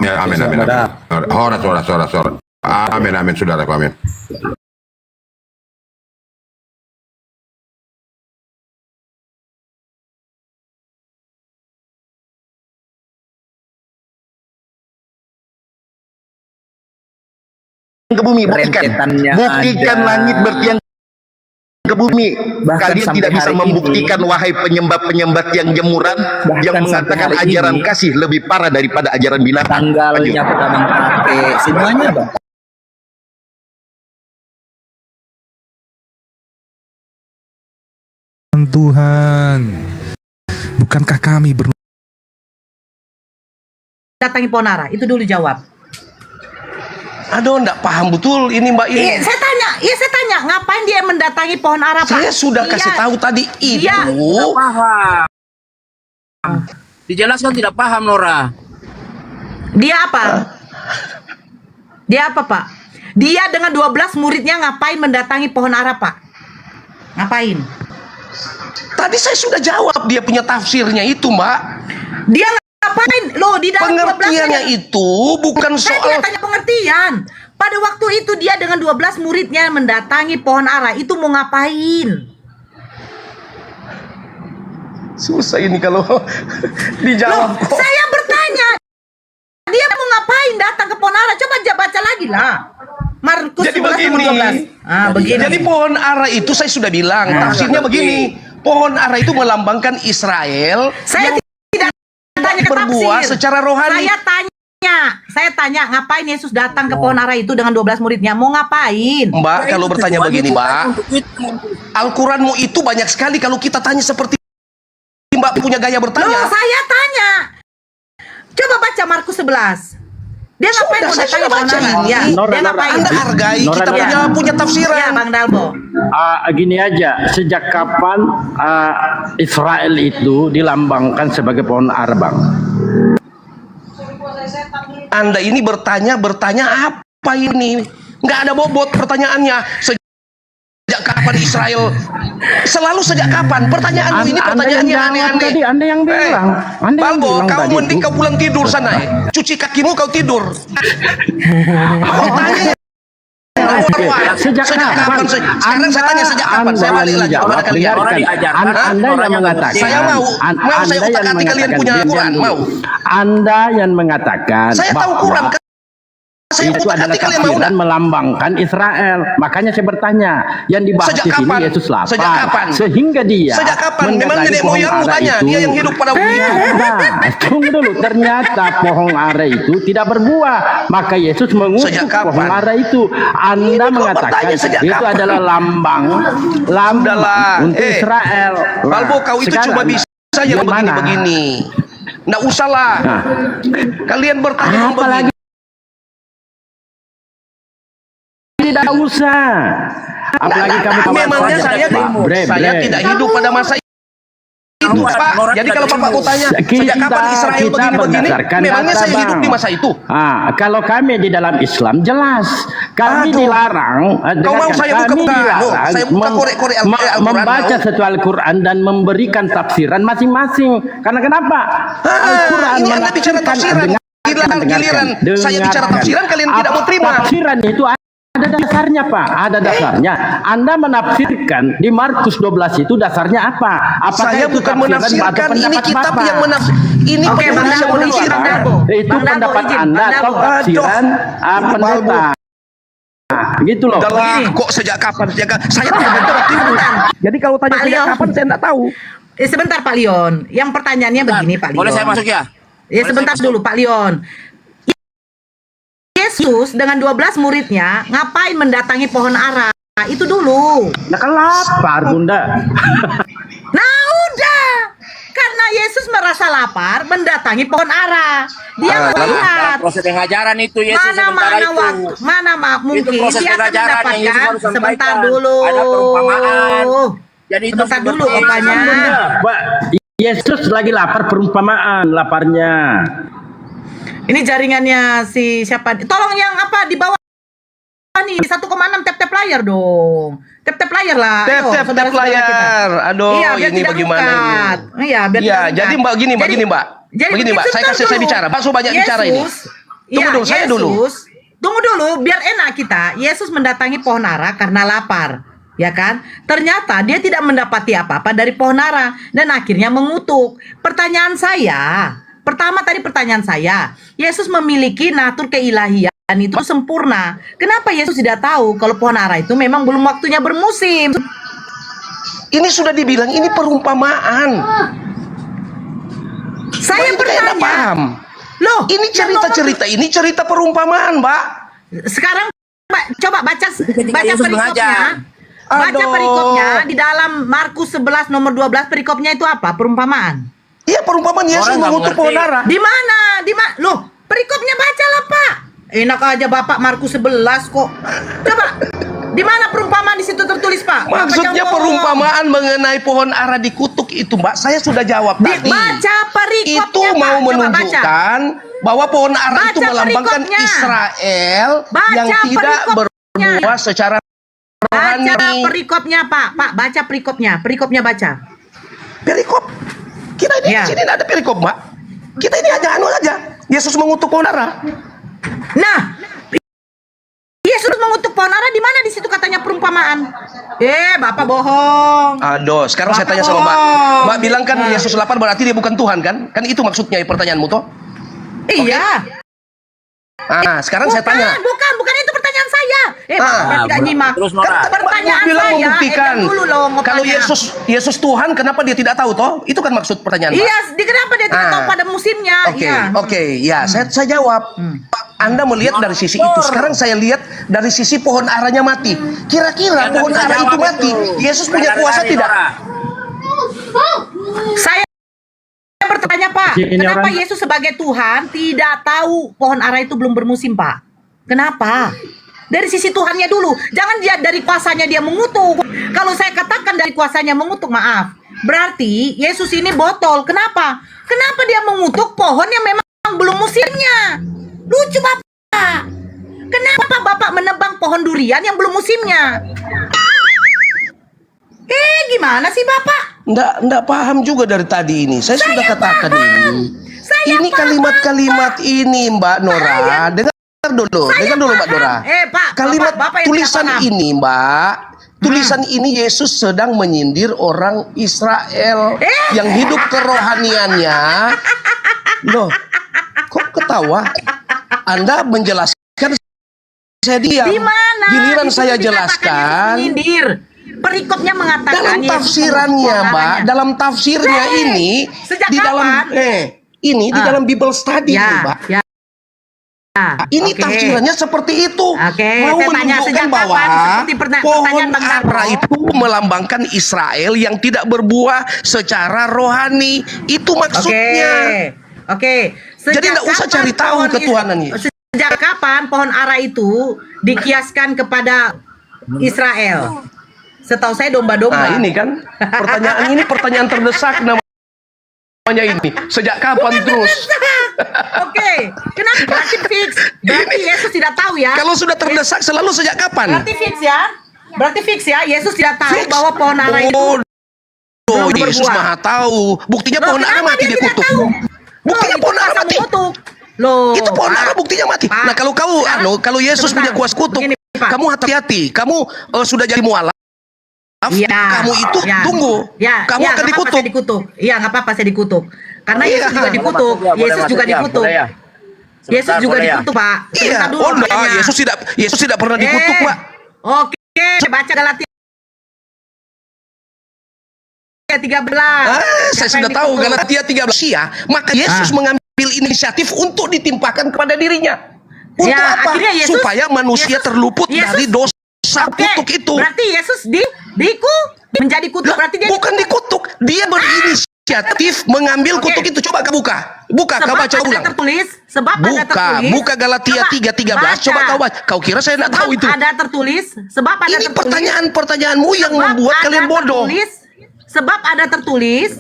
Ya, amin, amin, amin. Suara. Amin, amin, saudaraku, amin. Ke bumi, buktikan langit bertiang ke bumi. Kalian tidak bisa membuktikan, wahai penyembah-penyembah yang jemuran, yang mengatakan ajaran kasih lebih parah daripada ajaran binatang. Tanggalnya pertama pakai semuanya, Bang. Tuhan, bukankah kami datangi pohon ara? Itu dulu jawab. Aduh, enggak paham betul ini Mbak ini. Saya tanya, ngapain dia mendatangi pohon ara, Pak? Saya sudah kasih tahu tadi itu. Tidak paham. Dijelaskan tidak paham, Nora. Dia apa? Dia apa, Pak? Dia dengan 12 muridnya ngapain mendatangi pohon ara, Pak? Ngapain? Tadi saya sudah jawab, dia punya tafsirnya itu, Mbak. Dia ngapain? Loh, di dalam 12 pengertiannya itu bukan saya soal tanya pengertian. Pada waktu itu dia dengan 12 muridnya mendatangi pohon ara, itu mau ngapain? susah ini kalau dijawab. Loh, saya bertanya, dia mau ngapain datang ke pohon ara? Coba baca lagi lah. Markus Jadi 11 begini. 12. Begini. Jadi pohon ara itu saya sudah bilang, tafsirnya begini. Pohon ara itu melambangkan Israel. Saya tidak tanya ke berbuah tafsir. secara rohani. Saya tanya, ngapain Yesus datang ke pohon ara itu dengan 12 muridnya? Mau ngapain? Mbak, kalau bertanya begini, Mbak, Al-Quranmu itu banyak sekali. Kalau kita tanya seperti Mbak punya gaya bertanya. Loh, saya tanya. Coba baca Markus 11. Dia ngapain mau datangi pohon ara? Ya, dia ngapain? Anda hargai, kita punya tafsiran. Ya, Bang Dalbo. Gini aja, sejak kapan Israel itu dilambangkan sebagai pohon ara, Bang? Anda ini bertanya apa ini? Nggak ada bobot pertanyaannya. Sejak kapan Israel? Selalu sejak kapan? Pertanyaanmu ini pertanyaannya aneh-aneh. Tadi Anda yang bilang. Balbo, kau mending kau pulang tidur sana. Cuci kakimu, kau tidur. Kau tanya. Sejak kapan? Sekarang saya tanya sejak kapan? Saya balik lagi kepada kalian. Anda yang mengatakan. Saya mau saya utak-atik kalian punya Quran, mau. Anda yang mengatakan. Saya tahu Quran. Itu adalah tafsiran melambangkan Israel. Makanya saya bertanya, yang dibahas di sini Yesus lapar. Sejak kapan? Sehingga dia. Sejak kapan? Memang nenek moyangmu tanya, dia yang hidup pada bumi itu. Nah, tunggu dulu. Ternyata pohon ara itu tidak berbuah. Maka Yesus mengutuk pohon ara itu. Anda mengatakan itu adalah lambang untuk Israel. Balbo, kau itu cuma bisa yang begini-begini. Nggak usahlah. Kalian bertanya begini. Tidak usah. Apalagi kamu memangnya saya tidak hidup pada masa itu, Pak. Jadi kalau Bapak mau tanya sejak kapan Israel begini-begini, memangnya saya hidup di masa itu? Kalau kami di dalam Islam jelas, kami dilarang. Kau mau saya buka korek-korek Al-Quran, membaca satu Al-Quran dan memberikan tafsiran masing-masing. Karena kenapa? Al-Quran ini Anda bicara tafsiran. Giliran saya bicara tafsiran, kalian tidak mau terima. Tafsiran itu ada dasarnya, Pak. Ada dasarnya. Anda menafsirkan di Markus 12 itu dasarnya apa? Saya bukan menafsirkan, ini kitab yang menafsir. Ini penulis yang menafsirkan. Itu pendapat Anda atau tafsiran pendeta. Gitu loh. Kok sejak kapan? Saya tidak tahu. Jadi kalau tanya sejak kapan saya tidak tahu. Sebentar Pak Leon. Yang pertanyaannya begini Pak Leon. Boleh saya masuk ya? Ya sebentar dulu Pak Leon. Yesus dengan 12 muridnya ngapain mendatangi pohon ara? Itu dulu. Nah kan lapar, Bunda. Nah udah. Karena Yesus merasa lapar mendatangi pohon ara. Dia melihat proses pengajaran itu Yesus mungkin dia akan mendapatkan sebentar dulu. Ada perumpamaan. Jadi sebentar dulu rupanya. Yesus lagi lapar, perumpamaan laparnya. Ini jaringannya si siapa? Tolong yang apa di bawah nih 1,6 tap layar dong. Tap layar lah. Tap layar. Aduh, iya, ini bagaimana ini? Iya, jadi Mbak begini Mbak. Begini Mbak, saya bicara. Bakso banyak bicara ini. Tunggu dulu, saya dulu. Tunggu dulu, biar enak kita. Yesus mendatangi pohon ara karena lapar, ya kan? Ternyata dia tidak mendapati apa-apa dari pohon ara dan akhirnya mengutuk. Pertanyaan saya, pertanyaan saya, Yesus memiliki natur keilahian itu sempurna. Kenapa Yesus tidak tahu kalau pohon ara itu memang belum waktunya bermusim? Ini sudah dibilang ini perumpamaan. Saya Mbak, ini kayak nggak bertanya. paham. Loh, Ini yang cerita-cerita ini cerita perumpamaan, Mbak. sekarang coba baca Yesus perikopnya. mengajar. Baca Aduh. perikopnya di dalam Markus 11 nomor 12, perikopnya itu apa? Perumpamaan. Iya, perumpamaan Yesus Orang nggak mengutuk pohon mengerti. ara. Di mana? Loh, perikopnya bacalah, Pak. Enak aja Bapak Markus 11 kok. Coba. Di mana perumpamaan di situ tertulis, Pak? Bapak Maksudnya jangan bohong. perumpamaan mengenai pohon ara dikutuk itu, Mbak. Saya sudah jawab tadi. Baca perikopnya, Itu Pak. mau Coba menunjukkan bahwa pohon ara itu Baca melambangkan perikopnya. Israel Baca yang tidak perikopnya. berbuah secara rohani. Baca perikopnya, Pak. Pak, baca perikopnya. Perikopnya baca. Perikop. Kita ini Ya. di sini tidak ada perikop, Mbak. Kita ini hanya anu aja. Yesus mengutuk pohon ara. Nah, Yesus mengutuk pohon ara di mana di situ katanya perumpamaan? Bapak bohong. Aduh, sekarang saya Bapak tanya sama Mbak. bohong. Mbak bilang kan Nah. Yesus lapar berarti dia bukan Tuhan kan? Kan itu maksudnya pertanyaanmu toh? Iya. Ah, sekarang saya tanya. Bukan itu pertanyaan saya. Bapak Ah, berarti nggak nyimak. terus, Nora. Kan tadi Pertanyaan Mbak bilang saya, membuktikan dulu loh kalau ngomongnya. Yesus Tuhan, kenapa dia tidak tahu toh? Itu kan maksud pertanyaan Mbak. Iya, kenapa dia tidak Ah. tahu pada musimnya? Oke, Iya. oke, ya, saya jawab. Anda melihat dari sisi itu. Sekarang saya lihat dari sisi pohon aranya mati. Kira-kira Ya, pohon bisa ara jawab itu mati. itu. Yesus punya kuasa Dari, tidak? Nora. Saya bertanya, Pak, Ini kenapa orang- Yesus sebagai Tuhan tidak tahu pohon ara itu belum bermusim, Pak? Kenapa? Dari sisi Tuhannya dulu. Jangan dia dari kuasanya dia mengutuk. Kalau saya katakan dari kuasanya mengutuk, maaf. Berarti Yesus ini botol. Kenapa? Kenapa dia mengutuk pohon yang memang belum musimnya? Lucu, Bapak. Kenapa Bapak menebang pohon durian yang belum musimnya? Gimana sih, Bapak? Enggak paham juga dari tadi ini. Saya sudah katakan ini. Saya Ini paham, kalimat-kalimat ini, Mbak Nora. Dengar dulu Mbak Nora. Pak, Kalimat Bapak yang tulisan tidak paham. ini, Mbak. Tulisan ini Yesus sedang menyindir orang Israel yang hidup kerohaniannya. Loh, kok ketawa? Anda menjelaskan, saya diam. Di mana? Giliran Di situ saya dikatakan Yesus jelaskan. menyindir. Perikopnya mengatakan Dalam Yesus tafsirannya, mengutuk Mbak, pohon dalam tafsirnya ini sejak di dalam kapan? ini di dalam Bible study, Ya, Mbak. ya. Ini Oke. tafsirannya seperti itu. Oke, Mau saya tanya menunjukkan sejak bahwa kapan seperti pertanyaan pohon Bang Darmo. ara itu melambangkan Israel yang tidak berbuah secara rohani. Itu maksudnya. Oke. Jadi nggak usah cari tahu ketuhanan Yesus. Sejak kapan pohon ara itu dikiaskan kepada Israel? Setahu saya domba-domba. Nah, ini kan pertanyaan terdesak namanya ini. Sejak kapan terus? Oke. Kenapa berarti fix? Berarti Yesus tidak tahu ya? Kalau sudah terdesak selalu sejak kapan? Berarti fix ya? Yesus tidak tahu Fix. bahwa pohon ara itu Oh, belum Yesus berbuah. Maha tahu. Buktinya Loh, pohon ara kenapa mati dia tidak dikutuk. tahu? Buktinya Loh, pohon itu ara kuasa mati. mengutuk. Loh, Itu pohon Pak. ara buktinya mati. Pak, Nah, kalau sekarang- Yesus punya kuasa kutuk, Begini, Pak. kamu hati-hati. Kamu sudah jadi mualaf. Iya. Kamu itu Ya. tunggu. Ya, Kamu ya, akan nggak apa-apa, dikutuk. saya dikutuk. Iya, nggak apa-apa saya dikutuk. Karena Iya. Yesus juga Nggak dikutuk. apa-apa, Yesus boleh juga masuk ya, dikutuk. boleh ya. Yesus Sebentar, juga boleh ya. dikutuk, Pak. Iya. Sebentar dulu, Oh, enggak. makanya. Yesus tidak pernah dikutuk, Pak. Oke, baca Galatia 13. Saya Siapa sudah yang tahu dikutuk? Galatia 13 ya. Maka Yesus mengambil inisiatif untuk ditimpakan kepada dirinya. Untuk Ya, apa? akhirnya Yesus- Supaya manusia Yesus- terluput Yesus- dari dosa Oke, kutuk itu. berarti Yesus menjadi kutuk. Lah, Berarti dia bukan dikutuk, dia berinisiatif mengambil Oke. kutuk itu. Coba kau buka. Buka, kau baca ada ulang. tertulis, sebab ada tertulis. Buka Galatia 3:13. Coba kau baca. Kau kira saya tidak tahu itu? Ada tertulis, sebab ada Ini tertulis. pertanyaan-pertanyaanmu yang Sebab membuat ada kalian bodoh. tertulis, sebab ada tertulis.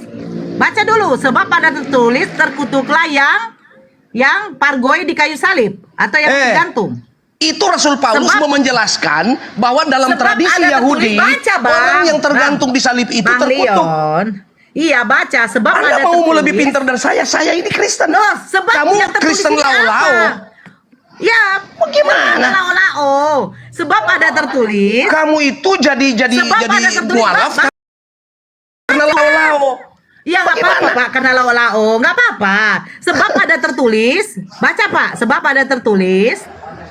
Baca dulu, sebab ada tertulis, terkutuklah yang pargoi di kayu salib atau yang tergantung. Itu Rasul Paulus Sebab- mau menjelaskan bahwa dalam Sebab tradisi ada Yahudi, tertulis, baca, Bang. orang yang tergantung di salib itu Bang terkutuk. Leon. Iya, baca, sebab Anda ada mau tertulis. lebih pintar dari saya ini Kristen. Loh, sebab Kamu yang tertulis Kristen ini lau-lau. apa? Gimana? Lao-lao. Sebab ada tertulis. Kamu itu jadi Sebab ada tertulis, mualaf Pak. karena lao-lao. Iya nggak apa-apa Pak, karena lao-lao nggak apa-apa. Sebab ada tertulis, baca Pak. Sebab ada tertulis.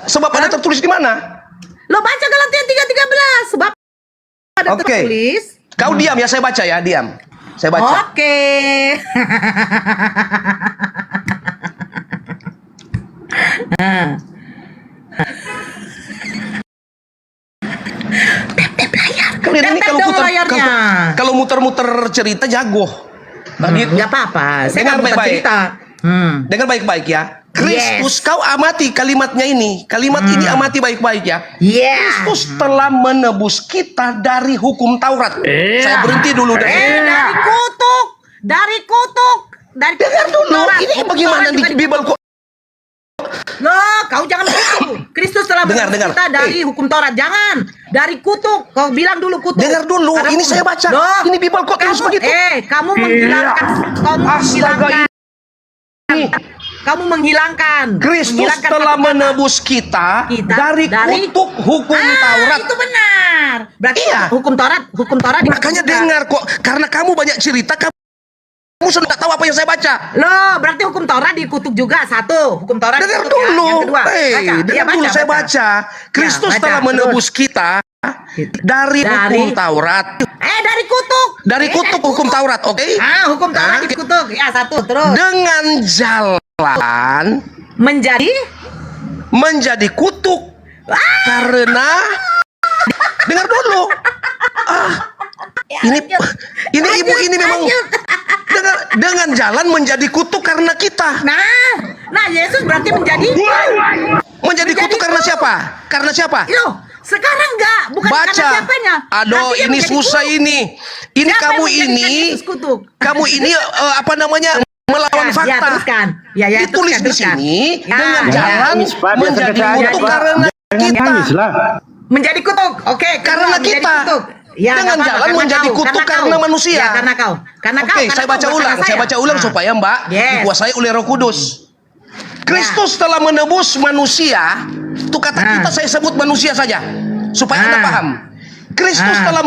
Sebab ada tertulis di mana? Lo baca Galatia 3:13. Sebab ada Oke. tertulis. Kau diam ya, saya baca ya, diam. Saya baca. Oke. Kalian ini Tep-tep kalau dong putar layarnya. kalau muter-muter cerita jago. Tadi Nggak apa-apa. Saya Dengar nggak bukan baik-baik. cerita. dengar baik-baik ya. Kristus, kau amati kalimatnya ini. Kalimat ini amati baik-baik ya. Yes. Kristus telah menebus kita dari hukum Taurat. Saya berhenti dulu dari Dari kutuk. Dari kutuk. Dari Dengar dulu, Taurat. ini Hukum bagaimana Taurat di juga Bible kok? Loh, kau jangan begitu. Kristus telah Dengar, menebus dengar. kita dari hukum Taurat. Jangan. Dari kutuk. Kau bilang dulu kutuk. Dengar dulu, Ada ini kutuk. saya baca. Loh, Ini Bible kok terus kamu- begitu? kamu menghilangkan. Kamu Astaga, menghilangkan. Kamu menghilangkan. Kristus Menghilangkan telah kata-kata. menebus kita dari kutuk hukum Taurat. Itu benar. Berarti Iya. hukum Taurat. Makanya dengar kok, karena kamu banyak cerita, kamu sudah tak tahu apa yang saya baca. Loh, berarti hukum Taurat dikutuk juga. Satu, hukum Taurat Dengar dikutuk ya. dulu, Yang kedua, dengar dulu saya baca. Kristus baca, telah menebus kita dari hukum Taurat, dari kutuk. dari kutuk hukum Taurat, oke? Hukum Taurat dikutuk. Ya, satu. Terus Dengan jalan menjadi kutuk karena dengar dulu. Ini ibu ini memang dengan jalan menjadi kutuk karena kita. Nah, Yesus berarti menjadi Kutuk karena siapa? Karena siapa? Loh, sekarang enggak, bukan Baca. karena siapanya. Aduh, Nanti dia ini menjadi susah kutuk. ini. Ini Siapa kamu yang menjadikan ini, Yesus kutuk? kamu ini apa namanya? Melawan Ya, fakta. teruskan. Ditulis di teruskan. sini Ya, dengan ya. jalan Nangis, Pak, biasa menjadi kata aja, kutuk Pak. karena Jangan kita. nangis lah. Menjadi kutuk. Oke, Karena menjadi kita. kutuk. Ya, Dengan nggak apa-apa, jalan karena menjadi kau, kutuk karena kau. manusia. Ya, karena kau. Karena kau. Oke, karena saya kau, baca bukan ulang. karena Saya baca ulang Nah. supaya Mbak Yes. dikuasai oleh Roh Kudus. Kristus telah menebus manusia. Itu kata kita saya sebut manusia saja supaya Anda paham. Kristus telah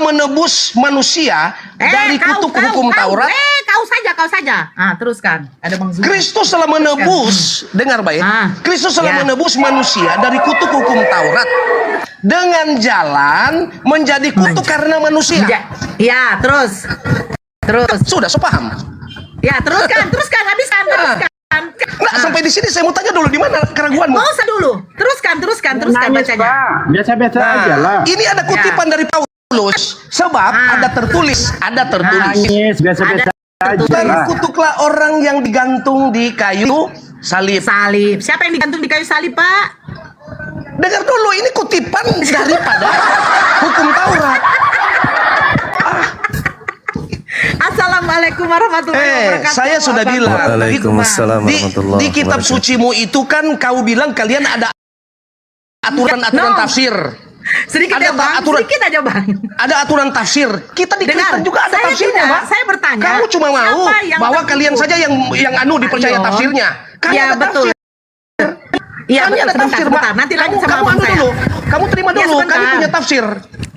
menebus manusia dari kutuk hukum Taurat. Kau saja. Teruskan. Ada Bang Zul. Kristus telah menebus, dengar baik. Kristus telah Ya. menebus manusia dari kutuk hukum Taurat dengan jalan menjadi kutuk karena manusia. Ya, terus. Sudah, so paham. Ya, teruskan, habiskan. Nah, sampai di sini saya mau tanya dulu, di mana keraguanmu? Mau usah dulu. Teruskan Nangis, bacanya. Pak. Biasa-biasa aja lah. Ini ada kutipan dari Paulus, sebab ada tertulis. Nangis, biasa-biasa aja Dan lah. kutuklah orang yang digantung di kayu salib. Salib. Siapa yang digantung di kayu salib, Pak? Dengar dulu, ini kutipan daripada hukum Taurat. Assalamualaikum warahmatullahi wabarakatuh. Saya sudah bilang. Waalaikumsalam warahmatullahi Di kitab wabarakatuh. sucimu itu kan kau bilang kalian ada aturan-aturan No. tafsir. Sedikit Ada ya, Bang. aturan- Sedikit aja, Bang. Ada aturan tafsir. Kita di Dengar, Kristen juga ada saya tafsirnya, tidak. Pak. Saya bertanya, Kamu cuma mau siapa yang bahwa tertipu? kalian saja yang dipercaya Ayo. tafsirnya. Kami Ya, ada betul. tafsir. Iya, Kami ada sebentar, tafsir, sebentar. Pak. Nanti lagi sama kamu abang anu saya. dulu. Kamu terima Ya, dulu. sebentar. Kami punya tafsir.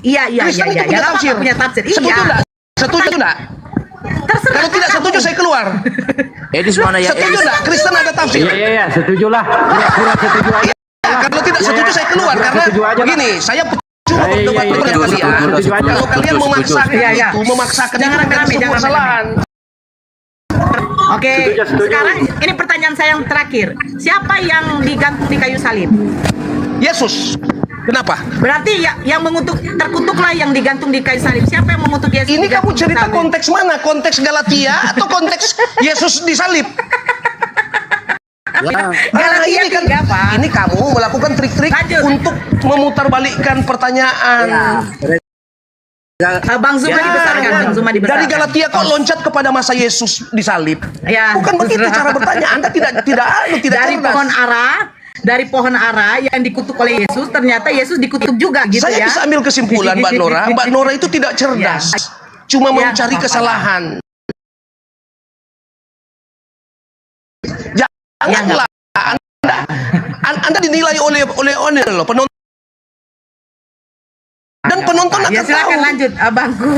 Iya. Kristen itu Ya, punya nggak tafsir. apa-apa, punya tafsir. Setuju Iya. enggak? Setuju enggak? Terserah Kalau tidak kamu. setuju saya keluar. Edis mana ya? Setuju Edis? enggak? Kristen ada tafsir. Iya, setuju lah. Pura-pura setuju aja. Kalau tidak Iya, setuju iya. saya keluar karena Setuju aja, Pak. begini, saya cuma Iya, berdebat iya, dengan setuju, kalian. setuju aja. Kalau kalian memaksakan Iya, iya. itu, memaksakan Jangan itu bukan rame-rame, sebuah jangan kesalahan. Oke, Setuju. sekarang ini pertanyaan saya yang terakhir. Siapa yang digantung di kayu salib? Yesus. Kenapa? Berarti yang terkutuklah yang digantung di kayu salib. Siapa yang mengutuk Yesus? Ini kamu digantung di cerita salib? konteks mana? Konteks Galatia atau konteks Yesus disalib? Galatia ini kan 3, Pak. ini kamu melakukan trik-trik Lanjut. untuk memutarbalikkan pertanyaan. Bang Zuma dibesarkan, Bang Zuma dibesarkan. Dari Galatia kok loncat kepada masa Yesus disalib? Ya. Bukan begitu cara bertanya. Anda tidak dari cerdas. pohon ara yang dikutuk oleh Yesus, ternyata Yesus dikutuk juga gitu Saya ya. bisa ambil kesimpulan, Mbak Nora. Mbak Nora itu tidak cerdas, cuma Ya, mencari nggak apa-apa. kesalahan. Ya, Janganlah Anda dinilai oleh loh, penonton. Dan penonton akan Ya silakan tahu. lanjut abangku.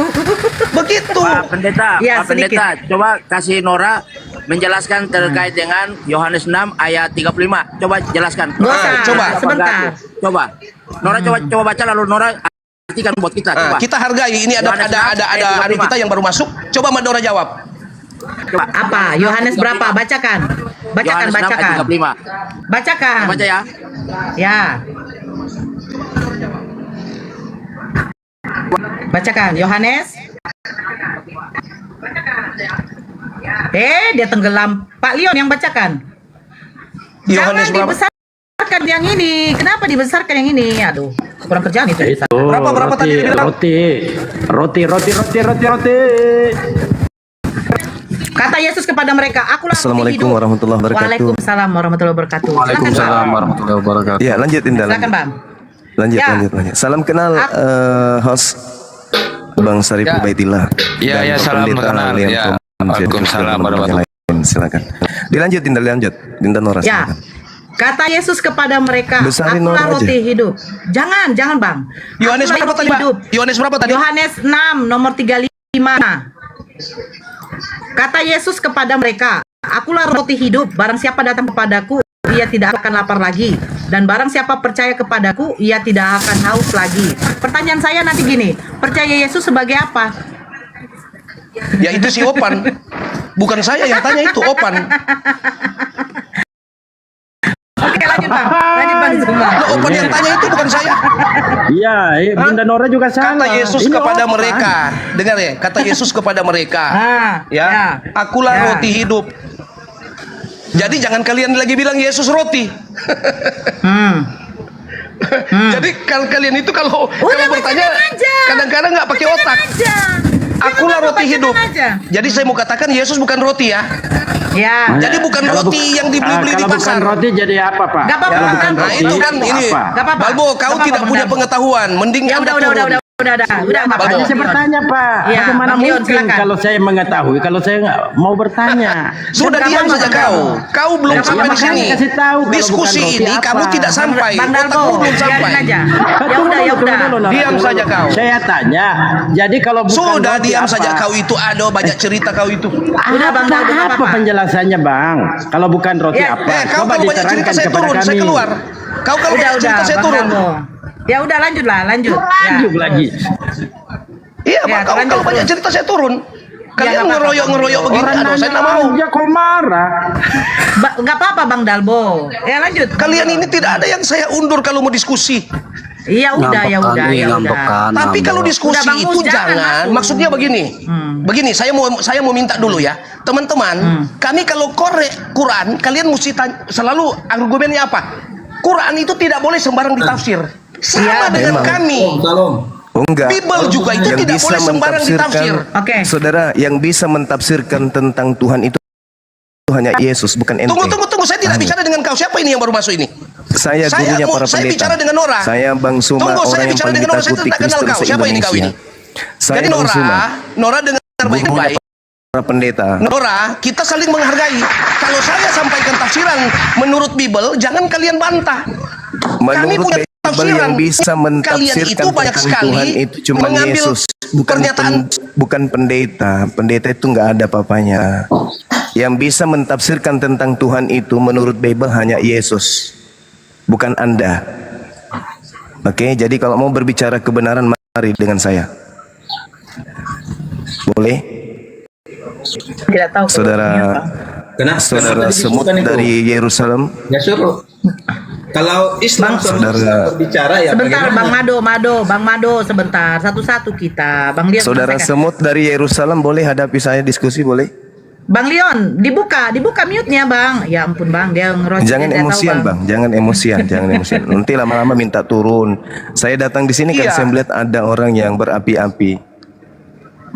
Begitu. Pak Pendeta, Ya, Pak Pendeta, coba kasih Nora menjelaskan terkait dengan Yohanes 6 ayat 35. Coba jelaskan. Nggak usah, coba. sebentar. Coba. Nora coba baca lalu Nora artikan buat kita. Coba. Kita hargai ini ada adik kita yang baru masuk. Coba Mbak Nora jawab. Coba. Apa? Yohanes berapa? Bacakan. Bacakan, Yohanes 6 ayat bacakan. 35. Bacakan. Baca ya. Ya. Bacakan Yohanes. Dia tenggelam. Pak Leon yang bacakan. Yohanes Jangan berapa? dibesarkan yang ini. Kenapa dibesarkan yang ini? Aduh, kurang kerjaan itu. Berapa tadi dia bilang? Roti. Kata Yesus kepada mereka, akulah roti Assalamualaikum hidup. warahmatullahi wabarakatuh. Waalaikumsalam warahmatullahi wabarakatuh. Silakan, Bang. warahmatullahi wabarakatuh. Ya, lanjut Indah. Silakan, Bang. Lanjut. Ya. Salam kenal host Bang Sarip Ubaidillah. Ya, dan salam Pendeta kenal. Liam Ya. Tom Waalaikumsalam Jeffrey warahmatullahi lain. Silakan. Dilanjut Indah, lanjut. Dinda Nora Ya. silakan. Kata Yesus kepada mereka, Besarin akulah Nora aja. roti hidup. Jangan, Bang. Yohanes Akulah berapa roti tadi, Pak? hidup. Yohanes berapa tadi? Yohanes 6 nomor 35. Kata Yesus kepada mereka, akulah roti hidup, barang siapa datang kepadaku, ia tidak akan lapar lagi. Dan barang siapa percaya kepadaku, ia tidak akan haus lagi. Pertanyaan saya nanti gini, percaya Yesus sebagai apa? Ya itu si Opan. Bukan saya yang tanya itu, Opan. Oke, lanjut Bang. Lanjut Bang Zuma. Loh, Opan yang tanya itu bukan saya. Iya, Bunda Nora juga salah. Kata Yesus Ini kepada apa? mereka. Dengar ya, kata Yesus kepada mereka. Ya. Akulah Ya. roti hidup. Jadi jangan kalian lagi bilang Yesus roti. Jadi kalian itu kalau bertanya bacakan aja. kadang-kadang nggak pakai Bacakan otak. aja. Akulah Jangan roti bacakan hidup. aja. Jadi saya mau katakan Yesus bukan roti ya. Ya. Jadi bukan Kalau roti yang dibeli-beli di kalau bukan pasar. roti jadi apa, Pak? Nggak apa-apa, Kalau Bang. bukan Nah roti, itu kan ini. apa? Nggak apa-apa. Balbo, kau Nggak apa-apa, tidak Bang punya Darbo. pengetahuan. Mending Ya Anda udah, turun. udah, Bang Balbo. Saya bertanya, Pak. Ya, Bagaimana Bang Leon, mungkin silakan. kalau saya mengetahui, kalau saya nggak mau bertanya? Sudah Nggak diam apa-apa, saja Bang kau. Darbo. Kau belum Nggak sampai apa-apa, di sini. kasih tahu kalau Diskusi bukan roti ini apa. kamu tidak sampai. Bang Darbo, Otakmu belum sampai. biarin aja. Ya Tunggu udah, dulu, tunggu dulu, Nora, Diam tunggu saja dulu. kau. Saya tanya, jadi kalau bukan Sudah roti diam apa? saja kau itu. Ada banyak cerita kau itu. Udah, Bang Darbo, nggak Apa apa-apa. penjelasannya, Bang? Kalau bukan roti Ya, apa? Kau Coba kalau banyak cerita diterangkan saya kepada turun, kami. saya keluar. Kau kalau Udah, banyak cerita saya Bang turun. Darbo. Ya udah, lanjut. Lanjut Ya. lagi. Iya, Ya, Bang, kalau lanjut, banyak turun. cerita saya turun. Kalian nggak apa-apa. ngeroyok begini, Orang aduh, saya nanya nggak mau. aja kok marah. Nggak apa-apa Bang Dalbo. Ya lanjut. Kalian ini tidak ada yang saya undur kalau mau diskusi. Iya udah, ya udah. Tapi kalau diskusi Udah, Bang itu Mus, jangan jangan. masuk. Maksudnya begini. Begini, saya mau minta dulu ya, teman-teman. Kami kalau korek Quran, kalian mesti selalu argumennya apa? Quran itu tidak boleh sembarang ditafsir. Sama dengan memang. kami. Oh, enggak. Bible juga itu Yang tidak bisa boleh sembarang ditafsir. Oke. Saudara, yang bisa mentafsirkan tentang Tuhan itu hanya Yesus, bukan ente. Tunggu. Saya tidak bicara dengan kau. Siapa ini yang baru masuk ini? Saya gurunya para saya pendeta. bicara dengan Nora. Saya Bang Suma, Tunggu, saya orang yang bicara paling dengan Nora. Saya ditakuti tidak kenal Kristen kau. Siapa ini kau ini? se-Indonesia. Saya Jadi Bang Suma, Nora dengar baik-baik. gurunya para pendeta. Nora, kita saling menghargai. Kalau saya sampaikan tafsiran menurut Bible, jangan kalian bantah. Kami Menurut punya Bible tafsiran. yang bisa Kalian mentafsirkan itu banyak tentang sekali Tuhan itu cuma mengambil Yesus, bukan pernyataan. bukan pendeta. Pendeta itu nggak ada papanya. Yang bisa mentafsirkan tentang Tuhan itu menurut Bible hanya Yesus, bukan Anda. Oke, jadi kalau mau berbicara kebenaran, mari dengan saya. Boleh? Tidak tahu. Saudara Saudara Semut dari Yerusalem. Ya suruh. Kalau Islam Saudara berbicara ya Sebentar bagaimana? Bang Mado sebentar. Satu-satu kita. Bang Leon. Saudara selesaikan. Semut dari Yerusalem, boleh hadapi saya diskusi, boleh? Bang Leon, dibuka mute-nya, Bang. Ya ampun, Bang, dia ngerosot. Jangan dia tahu, emosian, Bang. Jangan emosian. Nanti lama-lama minta turun. Saya datang di sini kan Iya. saya melihat ada orang yang berapi-api.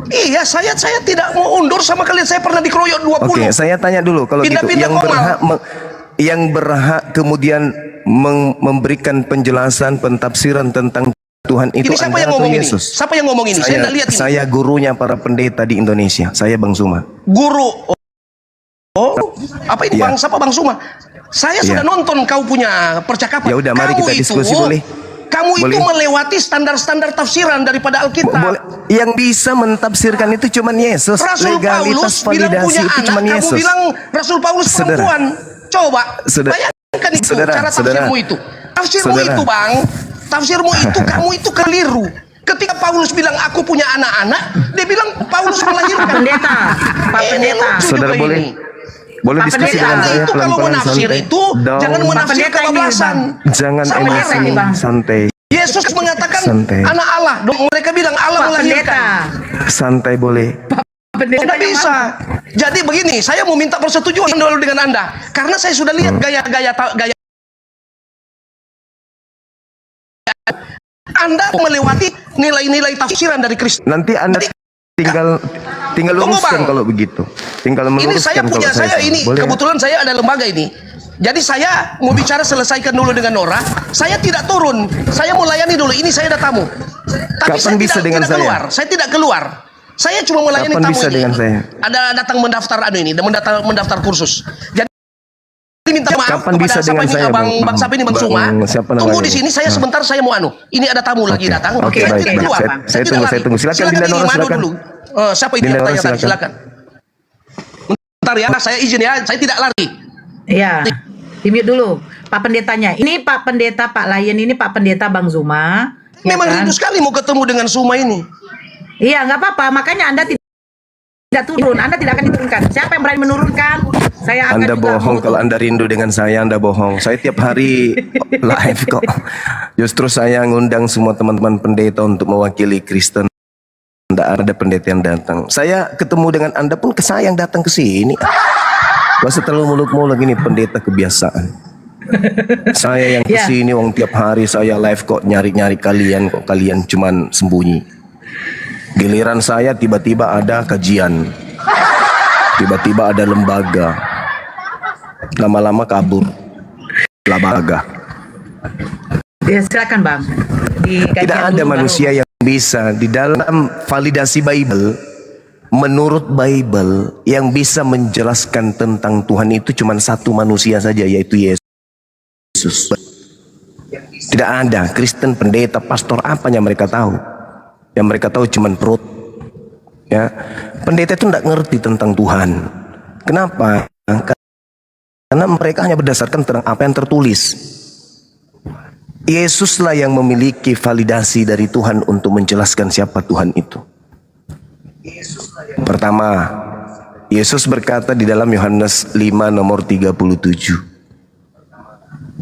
Iya, saya tidak mau undur sama kalian. Saya pernah dikeroyok 20. Oke, saya tanya dulu kalau gitu, Pindah-pindah yang berhak kemudian memberikan penjelasan pentafsiran tentang Tuhan itu Ini siapa Anda yang atau ngomong ini? Yesus? Siapa yang ngomong ini? Saya nggak lihat ini. Saya gurunya para pendeta di Indonesia. Saya Bang Suma. Guru. Apa ini Ya. Bang? Siapa Bang Suma? Saya Ya. sudah nonton kau punya percakapan. Ya udah, mari Kamu kita diskusi, boleh? Kamu itu Boleh. melewati standar-standar tafsiran daripada Alkitab. Boleh. Yang bisa mentafsirkan itu cuma Yesus. Rasul Legalitas Paulus bilang validasi punya itu anak, cuma kamu Yesus. bilang Rasul Paulus Saudara. perempuan. Coba Saudara. bayangkan itu Saudara, cara tafsirmu itu. Tafsirmu Saudara. itu Bang, tafsirmu itu kamu itu keliru. Ketika Paulus bilang aku punya anak-anak, dia bilang Paulus melahirkan. Pak Pendeta, Pak Ini Pendeta. lucu Saudara, juga boleh? ini. Boleh Pak diskusi Pendeta. dengan Anda saya itu kalau pelan-pelan, menafsir santai. itu jangan Dong. menafsir Pendeta ini, kebablasan. Jangan Pak Pendeta emosi, ini, Bang. santai. Yesus mengatakan Santai. anak Allah. Dong mereka bilang Allah Pak melahirkan. Pendeta. Santai boleh. Pendeta Tidak bisa. Jadi begini, saya mau minta persetujuan dulu dengan Anda. Karena saya sudah lihat gaya Anda melewati nilai-nilai tafsiran dari Kristus. Nanti Anda tinggal Tunggu, luruskan Bang. kalau begitu. Tinggal Ini meluruskan saya punya, kalau saya ini boleh. kebetulan saya ada lembaga ini. Jadi saya mau bicara selesaikan dulu dengan Nora. Saya tidak turun. Saya mau layani dulu. Ini saya ada tamu. Tapi Kapan saya bisa tidak, dengan tidak saya? keluar. Saya tidak keluar. Saya cuma melayani Kapan tamu bisa ini. dengan saya? Ada datang mendaftar mendaftar kursus. Jadi minta maaf Kapan bisa kepada siapa dengan ini saya, Bang Bang? Siapa ini Bang Bang, Suma. siapa Tunggu namanya? di sini saya sebentar saya mau anu. Ini ada tamu lagi datang. Oke, Saya baik, tidak baik. keluar. Saya tidak tunggu, saya lari. tunggu. Silakan, Dinda Nora, ini Mado silakan. dulu. Siapa ini Dinda yang Nora, tanya tadi? silakan. Silakan. Bentar ya, saya izin ya. Saya tidak lari. Iya, di-mute dulu. Pak Pendetanya. Ini Pak Pendeta, Pak Lion, ini Pak Pendeta Bang Zuma. Ya Memang kan? rindu sekali mau ketemu dengan Suma ini. Iya, nggak apa-apa. Makanya Anda tidak turun. Anda tidak akan diturunkan. Siapa yang berani menurunkan? Saya akan Anda juga bohong mengutuk. kalau Anda rindu dengan saya, Anda bohong. Saya tiap hari live kok. Justru saya ngundang semua teman-teman pendeta untuk mewakili Kristen. Tidak ada pendeta yang datang. Saya ketemu dengan Anda pun saya yang datang ke sini. Gak usah terlalu muluk-muluk, ini pendeta kebiasaan. Saya yang Ya. kesini, wong tiap hari saya live kok nyari-nyari kalian, kok kalian cuman sembunyi. Giliran saya tiba-tiba ada kajian, tiba-tiba ada lembaga, lama-lama kabur lembaga. Ya, silakan Bang. Tidak ada manusia yang bisa di dalam validasi Bible, menurut Bible, yang bisa menjelaskan tentang Tuhan itu cuma satu manusia saja, yaitu Yesus. Tidak ada Kristen, pendeta, pastor, apanya mereka tahu. Yang mereka tahu cuma perut. Ya, pendeta itu tidak ngerti tentang Tuhan. Kenapa? Karena mereka hanya berdasarkan tentang apa yang tertulis. Yesuslah yang memiliki validasi dari Tuhan untuk menjelaskan siapa Tuhan itu. Pertama, Yesus berkata di dalam Yohanes 5 nomor 37,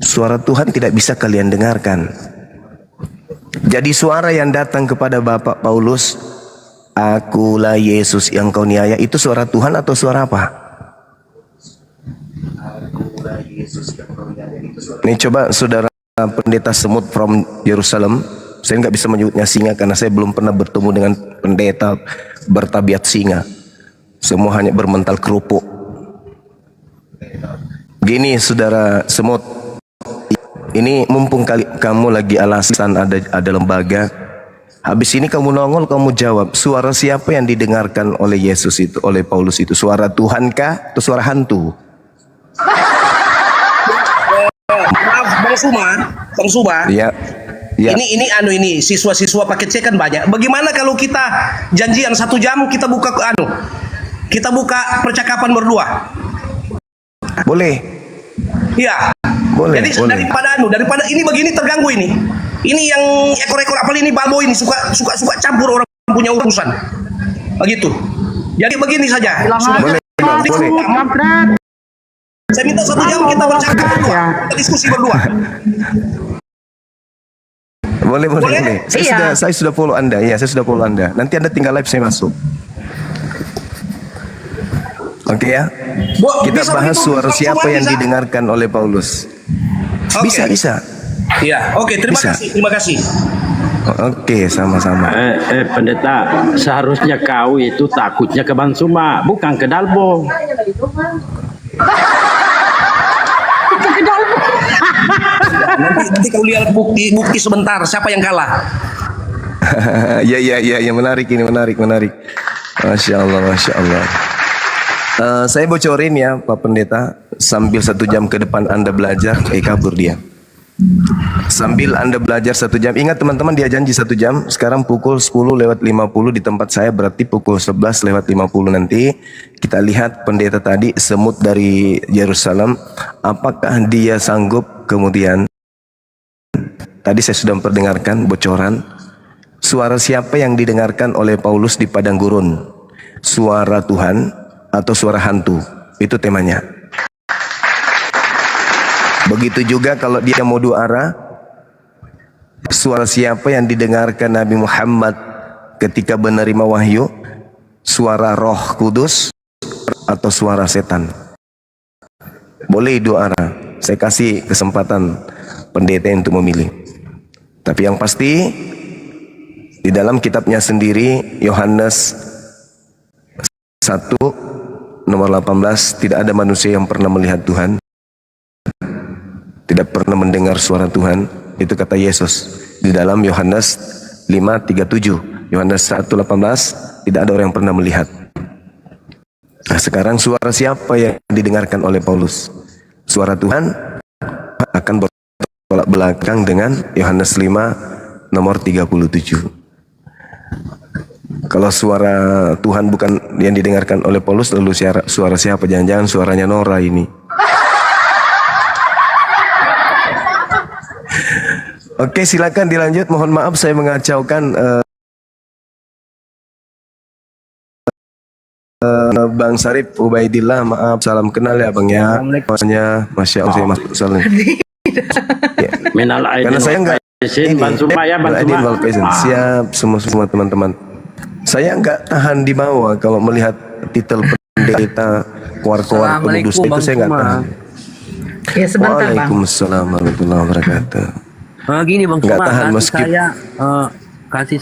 suara Tuhan tidak bisa kalian dengarkan. Jadi suara yang datang kepada Bapak Paulus, akulah Yesus yang kau niaya, itu suara Tuhan atau suara apa? Nih coba saudara pendeta semut from Yerusalem, saya nggak bisa menyebutnya singa karena saya belum pernah bertemu dengan pendeta bertabiat singa. Semua hanya bermental kerupuk. Gini saudara semut, ini mumpung kamu lagi alasan ada lembaga, habis ini kamu nongol, kamu jawab, suara siapa yang didengarkan oleh Yesus itu, oleh Paulus itu? Suara Tuhan kah atau suara hantu? Maaf Bang Suma. Iya. Ya. Ini siswa-siswa paket C kan banyak. Bagaimana kalau kita janjian 1 jam kita buka percakapan berdua? Boleh. Iya. Boleh. Jadi boleh. daripada ini begini terganggu ini. Ini yang ekor-ekor apa ini babo ini suka campur orang punya urusan. Begitu. Jadi begini saja. Boleh. Boleh. Saya minta 1 jam kita bercakap berdua. Kita diskusi berdua. Boleh. Iya. Saya sudah follow Anda. Ya, saya sudah follow Anda. Nanti Anda tinggal live, saya masuk. Oke ya. Kita bisa bahas begitu, suara Bang siapa Suma, yang bisa? didengarkan oleh Paulus. Oke. Bisa. Iya, oke, terima Bisa. kasih. Oke, sama-sama. Pendeta, seharusnya kau itu takutnya ke Bang Suma, bukan ke Dalbo. Nanti kau lihat bukti sebentar siapa yang kalah. Ya, menarik ini, menarik. Masya Allah. Saya bocorin ya Pak Pendeta, sambil 1 jam ke depan Anda belajar, kabur dia. Sambil Anda belajar 1 jam, ingat teman-teman dia janji 1 jam, sekarang pukul 10:50 di tempat saya, berarti pukul 11:50 nanti. Kita lihat pendeta tadi semut dari Yerusalem, apakah dia sanggup kemudian, tadi saya sudah memperdengarkan bocoran, suara siapa yang didengarkan oleh Paulus di padang gurun? Suara Tuhan atau suara hantu? Itu temanya. Begitu juga kalau dia mau 2 arah, suara siapa yang didengarkan Nabi Muhammad ketika menerima wahyu? Suara Roh Kudus atau suara setan? Boleh 2 arah. Saya kasih kesempatan pendeta untuk memilih. Tapi yang pasti di dalam kitabnya sendiri, Yohanes 1 nomor 18, tidak ada manusia yang pernah melihat Tuhan, tidak pernah mendengar suara Tuhan. Itu kata Yesus di dalam Yohanes 5:37. Yohanes 1:18, tidak ada orang yang pernah melihat. Nah, sekarang suara siapa yang didengarkan oleh Paulus? Suara Tuhan akan bertolak belakang dengan Yohanes 5 nomor 37. Kalau suara Tuhan bukan yang didengarkan oleh Paulus, lalu suara siapa? Jangan-jangan suaranya Nora ini. Oke, silakan dilanjut. Mohon maaf saya mengacaukan Bang Sarip Ubaidillah. Maaf, salam kenal ya Bang ya. Masya Allah, saya masuk salam. Karena saya enggak siap semua teman-teman. Saya enggak tahan di bawah kalau melihat titel pendeta keluar-keluar penuh dusta itu, saya enggak tahan. Ya sebentar Bang. Waalaikumsalam warahmatullahi wabarakatuh. Gini Bang, Enggak tahan meskipun saya kasih